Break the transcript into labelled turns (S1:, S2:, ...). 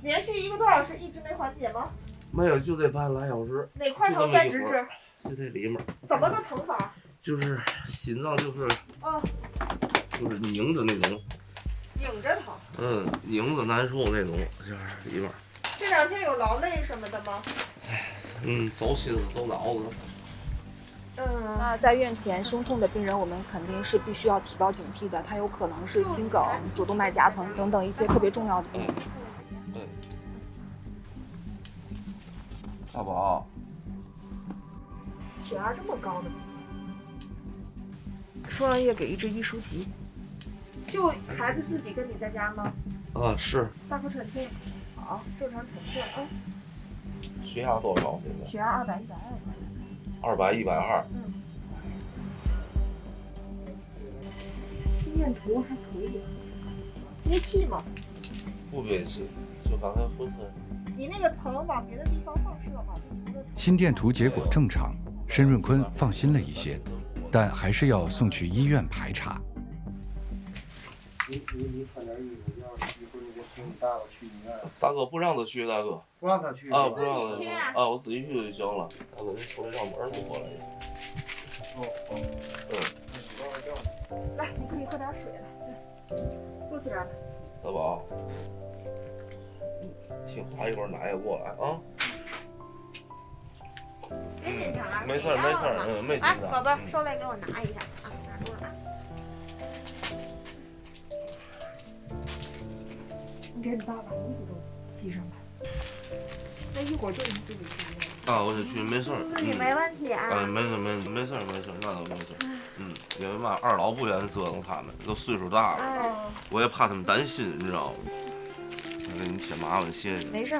S1: 连续1个多小时一直没缓解吗？
S2: 没有，就这半个来小时。
S1: 哪块疼再指指？
S2: 就这里面。
S1: 怎么个疼法？
S2: 就是心脏就是，
S1: 哦，
S2: 就是拧着那种。
S1: 拧着疼。
S2: 拧着难受那种，就是里面。
S1: 这2天有劳累什么的吗？
S2: 走心思走脑子。
S3: 那在院前胸痛的病人，我们肯定是必须要提高警惕的，他有可能是心梗、主动脉夹层等等一些特别重要的病。
S2: 大宝，
S1: 血压这么高呢？输完液给1支益舒剂。就孩子自己跟你在家吗？
S2: 是。
S1: 大口喘气。好，正常喘气啊。
S2: 血压多少现在？
S1: 血压200、120。
S2: 200、120。
S1: 心电图还可以。憋气吗？
S2: 不憋气，就刚才浑身。
S1: 你那个疼往别的地方放射吗？
S4: 心电图结果正常，申润坤放心了一些，但还是要送去医院排查。
S5: 你穿点衣服，要是一会儿你得送你大哥去医院。
S2: 大哥不让他去，大哥。
S5: 不让他去。
S2: 不让他去。我自己去就行了。大哥，你手里让门都过来。
S1: 来，你可以喝点水了。来，坐起来。
S2: 大宝，听话，一会儿奶也过来啊。
S6: 别紧张，
S2: 没事没事，没紧张。
S6: 来，宝贝儿，手来给我拿一下啊，拿住了。
S1: 你给你爸把衣服都系上吧。那一会儿就你自己去。
S2: 我就去，没事儿。
S6: 自己没问题啊。
S2: 没事，那倒没事。因为嘛，二老不愿意折腾他们，都岁数大了，我也怕他们担心，你知道吗？给你添麻烦，谢谢你。
S6: 没事。